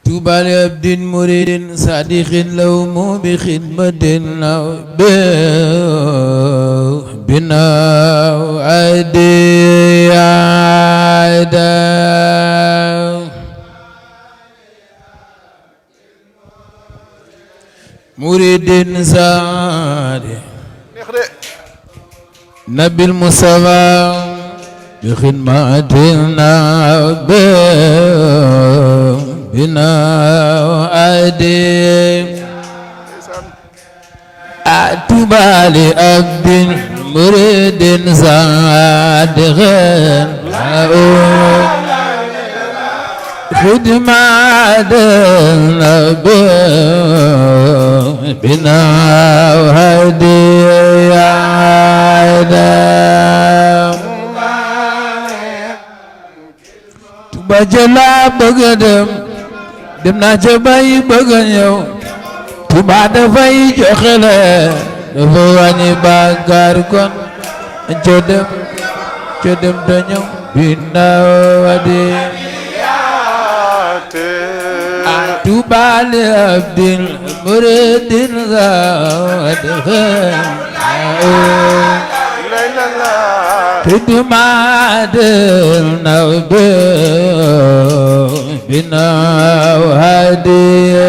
طوبى لعبد مريد صادق لوم بخدمة بنا عدي عدا مريد صادق نبي المصطفى بخدمتنا بنا عدي طوبى لعبد مريد صادق خدمتنا بنا عدي Touba jëla bëgg dem naa ca bay bëgg ñëw Touba dafay joxe la dafa wàññi bàkkaar kon ca dem te ñëw binda wadi Touba li abdin muridin خدمة النبي بنا وهدي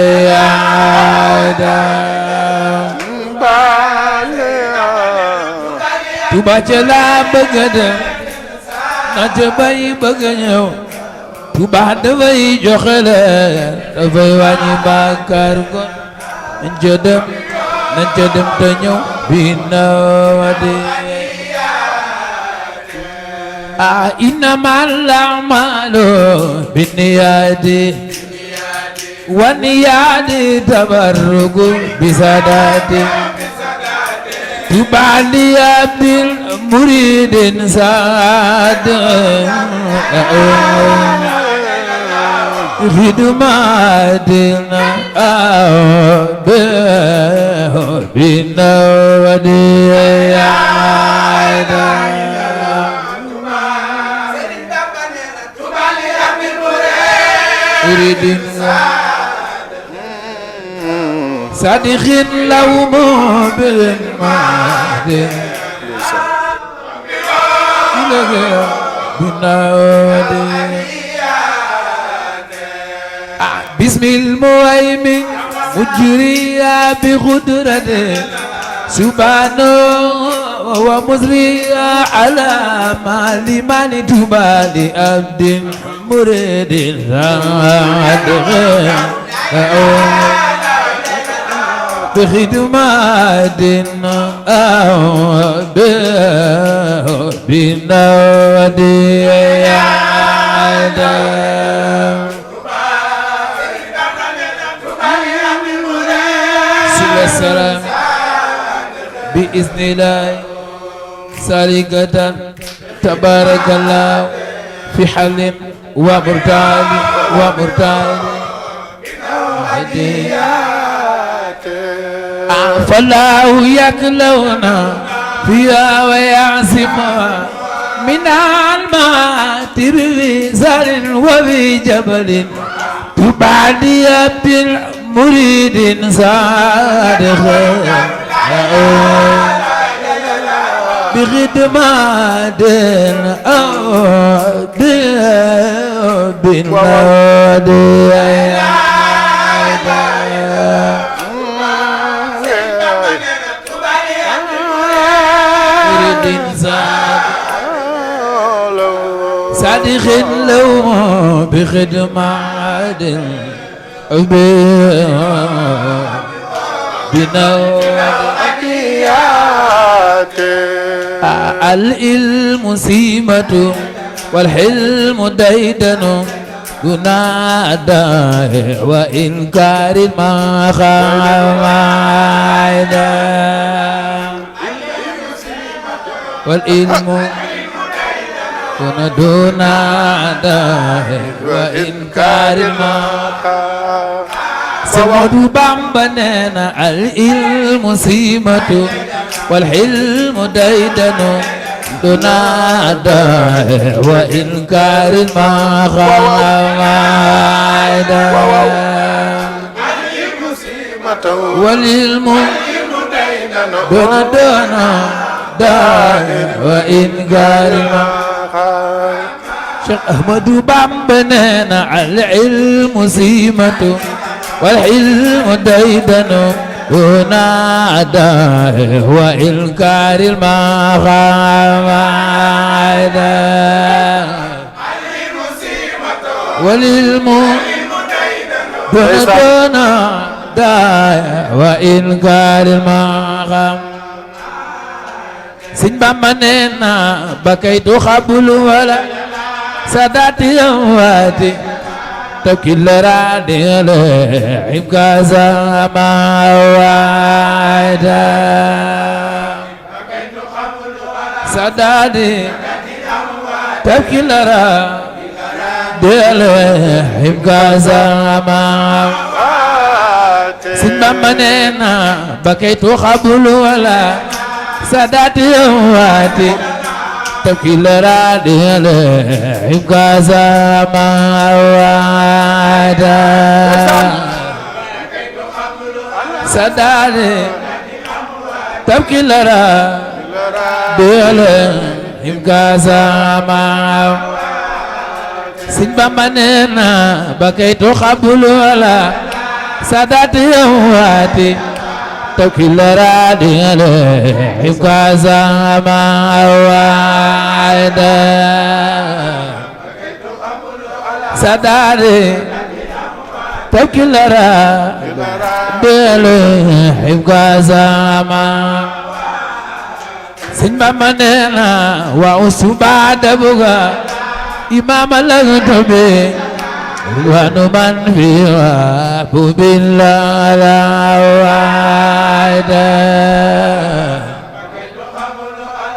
Touba jëla bëgg dem na ca bay bëgg ñëw Touba dafay joxe la dafay wàññi bàkkaar kon nañ ca dem te ñëw bina wadi إنما الأعمال بالنيات والنيات تبرك بسادات طوبى لعبد مريد صادق خدمتنا بنا ودي مريد صادق لوم بالمعد بسم المهيمن مجريا بقدرته سبحانه ومزريا على مال طوبى لعبد مريد صادق بخدمتنا بنا ودي السلام بإذن الله سالكة تبارك الله في حل ومرتال فالله يكلونا فيها ويعصمها من الماء بزار وفي جبل تبعدي عبد مريد صادق بخدمات بالنادي صادق لو بخدمات العلم سيمة والحلم ديدن ينادى وإنكار ما خاف والعلم دون وإنكار ما سمد بامبننا العلم سيمة والحلم ديدن دون وإنكار ما خاف وللمؤمن دون داعي وإنكار ما شيخ أحمد بامبننا العلم سيمة والعلم ديدن هنا داعي وإنكار المخاوف وللمؤمن دون داعي وإنكار المخاوف سن بامننا بكيت خبل ولا ساداتي أمواتي تكل رادي لعب كذا ما وايدا ساداتي تكل رادي لعب كذا ما سن بامننا بكيت خبل ولا ساداتي أمواتي تبكي رادي لعب كذا ما وادا ساداتي تبكي رادي لعب كذا ما سن بامننا بكيت خبل ولا ساداتي أمواتي توكل رادي لعب كذا ما وادا ساداتي توكل رادي لعب كذا ما سن بامننا وأسبا دبغا إمام الأغتبي ونمان فيها بالله لا وايدا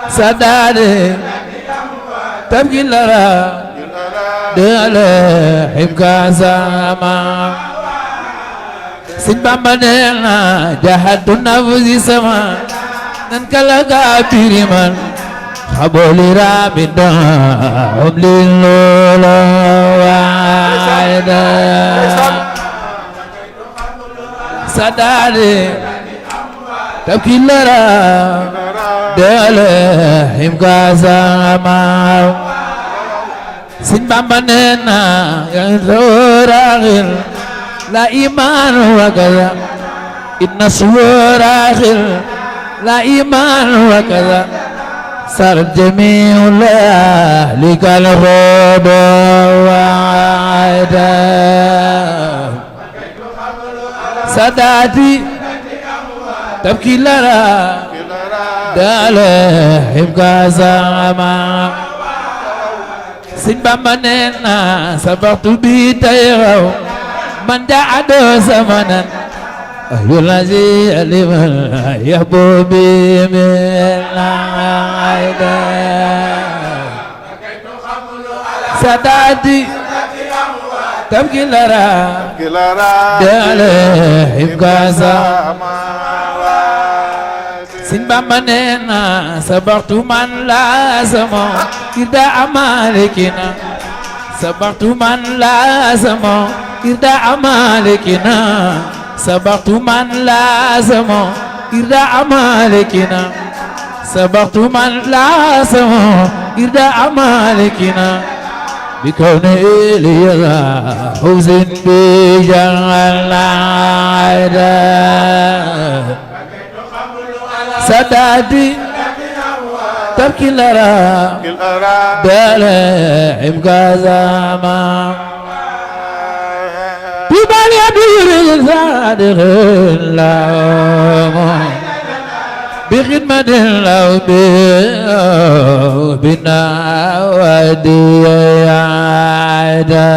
سداري تبكي لرا دلهم كازاما سنبا مدينة جهد النفس سما ننكالك بيرمان خبولي رابدا هم للولا وايدا سداري تبكي لرا دلهم كازاما سنبا مننا ينزوراغل لا إيمان وكذا إن سوراغل لا إيمان وكذا صار جميع لأهلك الخوض وعيدا ساداتي تبكي لرا دالهم كازاما سنبا مننا سبقت بيتيغو من جعد زمنا أهل الذي لمن يحبو بي من عيدا ساداتي تبكي لرا دالهم كازاما سنبا مننا سبقت من لازم إذا أمالكنا سبقت من لازم إذا أمالكنا سبقت من لازم إذا أمالكنا سبقت من لازم إذا أمالكنا بكونه لي فوز بجعل عيدا سدادي تبكي لرا دلهم كازاما ببالي أدير الصادق الله بخدمة الله بنا ودي عيدا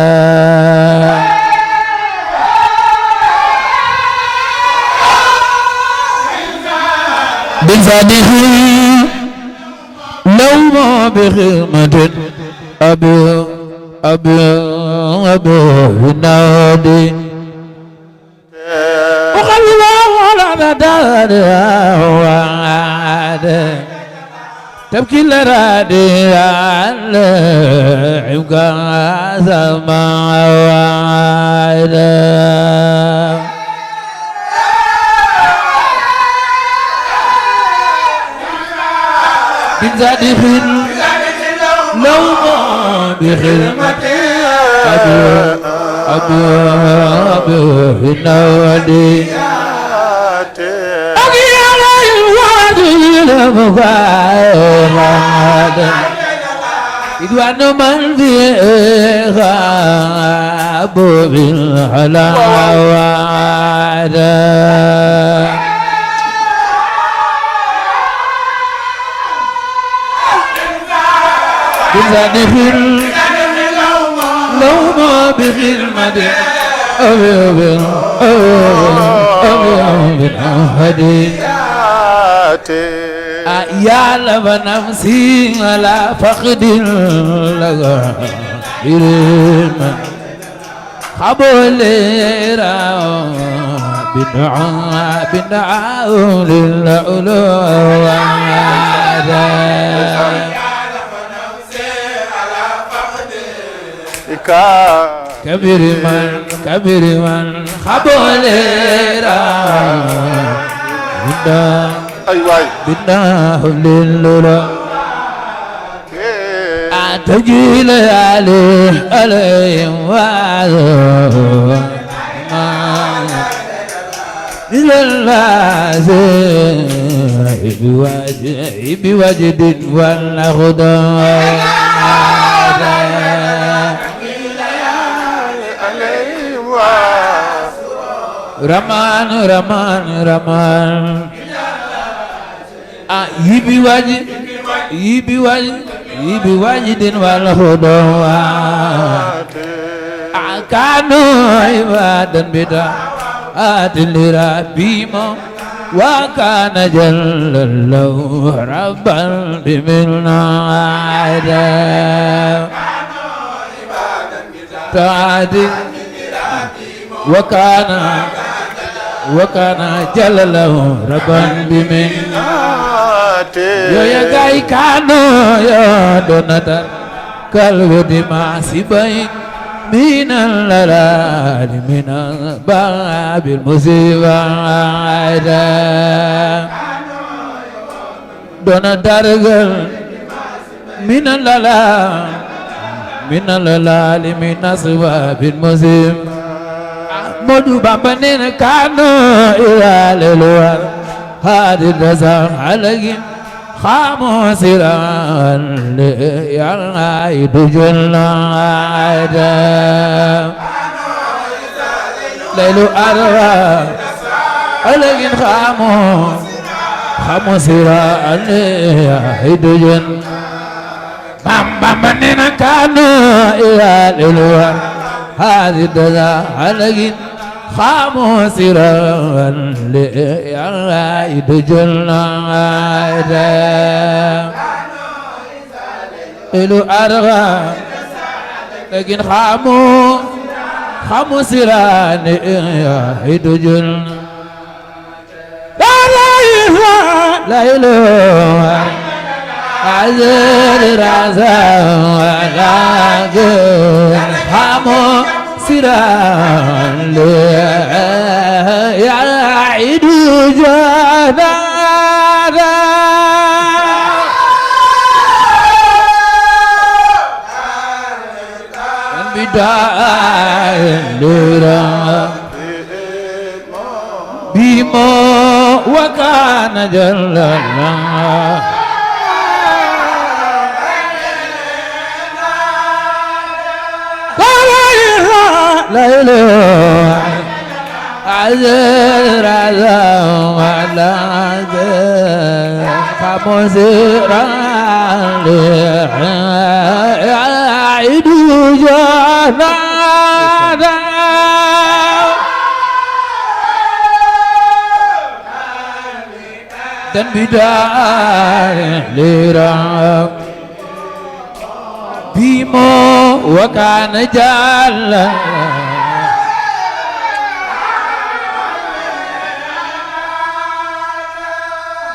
بفضله لو ما بخدمة أبو نادي وخلي ولا بدار وعاد تبكي لرادي على عمقا سما وعاد صادق لو بخدمة أبو النوادي أجي على الوادي المفاعل إدوان من فيها أبو بالحلاوة بزادف لو ما بخدمة أبي هدي يا لب نفسي على فقد لغا خبولي راو بدعاء للعلوة كبير من خبولي بالله للولا تجيل عليهم وعظوا إلى الله بوجد والخضوع رمان يبي واجد والخضوع كانوا عبادا بدعاء لربهم وكان جل الله ربا بمنعاد وكان جل الله ربا بمنعاد يا جاي كانوا يا دونتر كالودي ما سبين من الليل من باب المصيبة دونتر من الليل من أسباب المصيبة مدو بابنين كانوا إلى الوار هذه الرزاق عليهم خاموا سرا ليعيد جلاد ليل أروى عليهم خاموا سرا ليعيد جلاد بابنين كانوا إلى الوار هذه الرزاق عليهم خاموا سرا ليعيد جلاد إلو أرغى لكن خاموا سرا ليعيد جلاد لا إله عزيز رازا ولكن خاموا سرا يعيد جنادا بداية بما وكان جل الله لا إله عزيز رضا ولا خمسرا يعيد جنادا dan bidai lirang bimo wakana jalan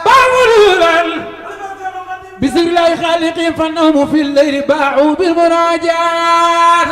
bangunan bismillah khaliqin fanamu fil layli ba'u bil munajat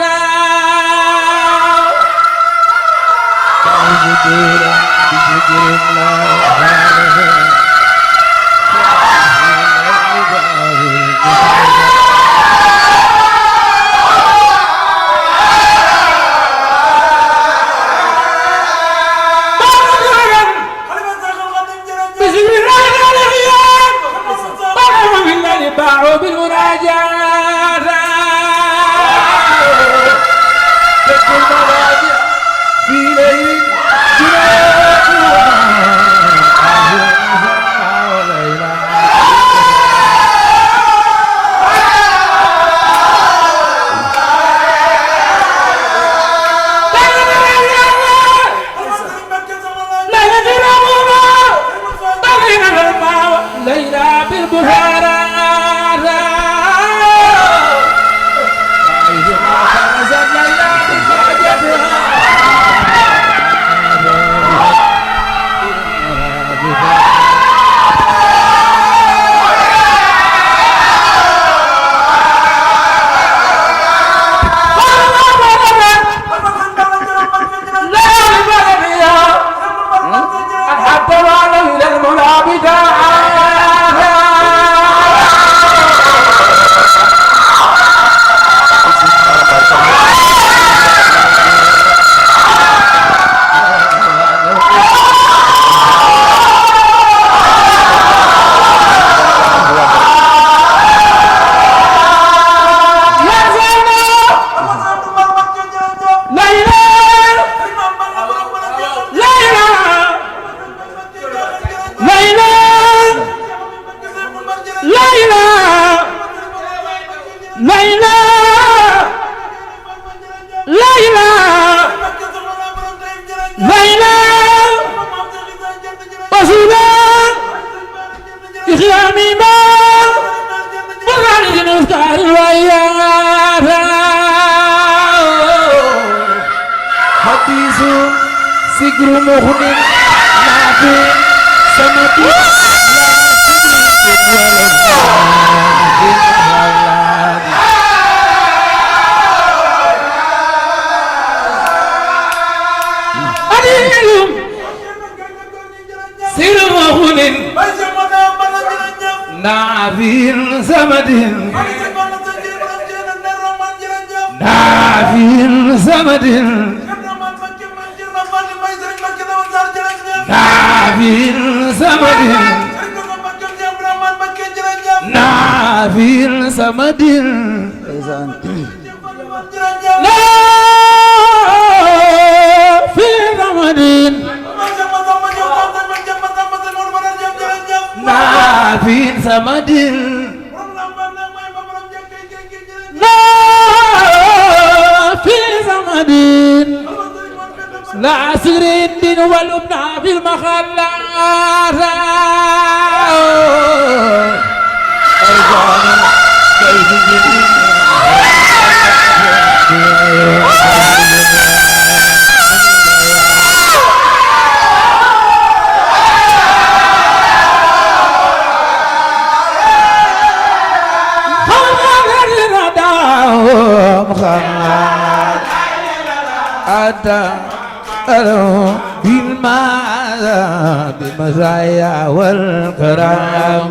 بالمزايا والكرامات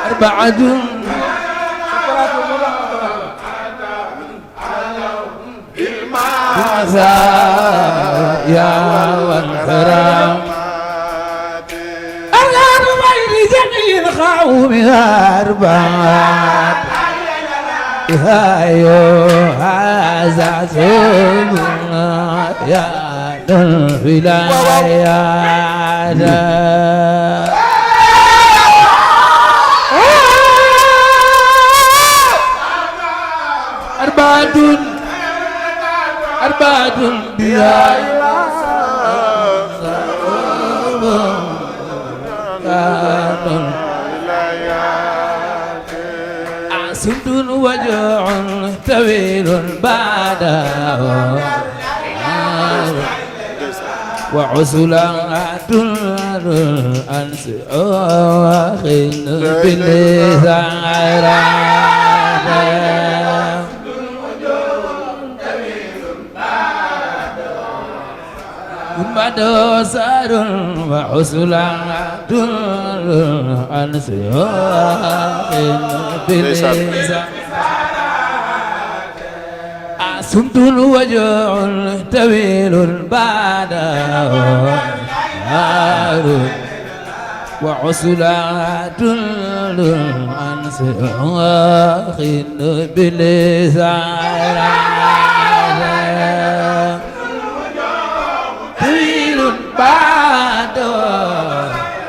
أربعة بالمزايا والكرامات أرغب بين جميع القوم أربعة هذا سبنا يا الولايات أربعة بها سمت وجع طويل بعده وعسلات الأنس أخين بالزعرات بعده سار وعسلات أنسياء بالإنسان صمت وجع طويل بعده وعسلات أنسياء بالإنسان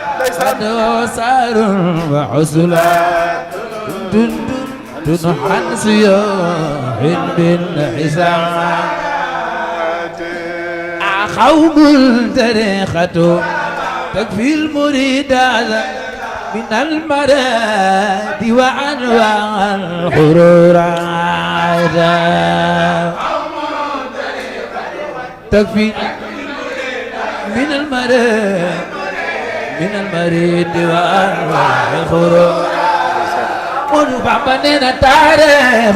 بعده سار وعسلات تنحن سياح بالحسان قوم تاريخة تكفي المريد من المراد وأنواع الحرور تكفي من المريد وأنواع الحرور ونبع بنينا تاريخ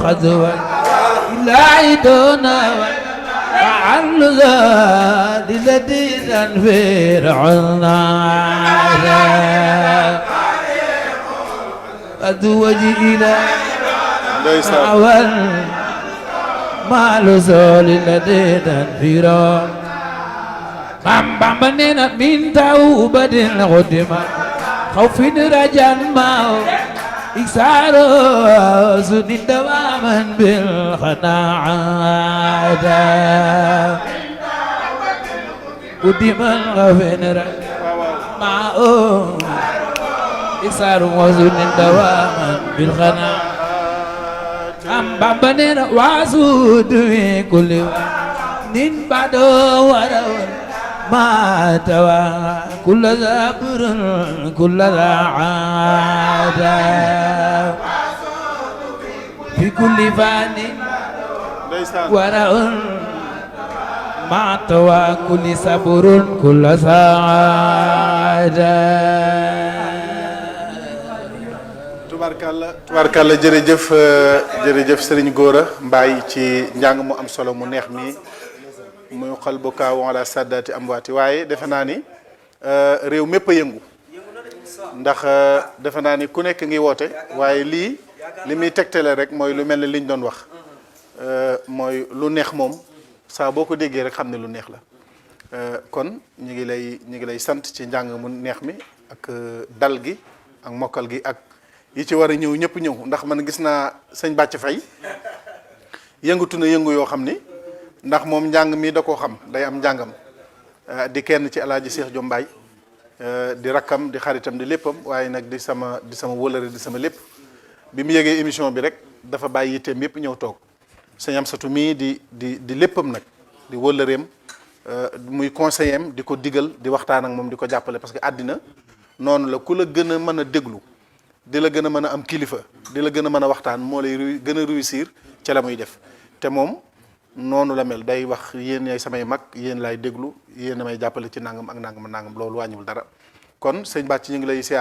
خذوا لا يدونا وعن ذات لدينا فرعنا أدوجي إلى أول ما لزول لدينا فرعنا بام بنينا من توبة الغدمة خوف رجال ما إكسار سن دواما بالخناعة قدم الغفن مع إكسار وسن دواما بالخناعة أم بامبنين واسود في كل نين بعدو ورول ما توا كل ذابر كل ذا عادة في كل فان وراء ما توا كل صبر كل سعادة tubaarkàlla jërëjëf Serigne Gora Mbaye ci njàng mu am solo mu neex mi muy xal bu kaaw ala saddaati amwaati waaye defe naa ni réew mépp a yëngu ndax defe naa ni ku nekk ngi woote waaye li muy tegtale rek mooy lu mel ne liñ doon wax mooy lu neex moom saa boo ko déggee rek xam ne lu neex la kon ñu ngi lay sant ci njàng mu neex mi ak dal gi ak mokkal gi ak yi ci war a ñëw ñëpp ñëw ndax man gis naa sëñ Bàcc Fay yëngatu na yëngu yoo xam ni ndax moom njàng mi da koo xam day am njàngam di kenn ci alaaji Cheikh Diom Mbaye di rakkam di xaritam di léppam waaye nag di sama wëlëre di sama lépp bi mu yégee émission bi rek dafa bàyyi yitteem yëpp ñëw toog sëñ Amsatu mii di léppam nag di wëlëreem muy conseiller am di ko digal di waxtaan ak moom di ko jàppale parce que àddina noonu la ku la gën a mën a déglu di la gën a mën a am kilifa di la gën a mën a waxtaan moo lay gën a réussir ca la muy def te moom noonu la mel day wax yéen yaay samay mag yéen laay déglu yéen a may jàppale ci nangam ak nangam loolu wàññiwul dara kon sëñ Bàcc ñu ngi lay siyaar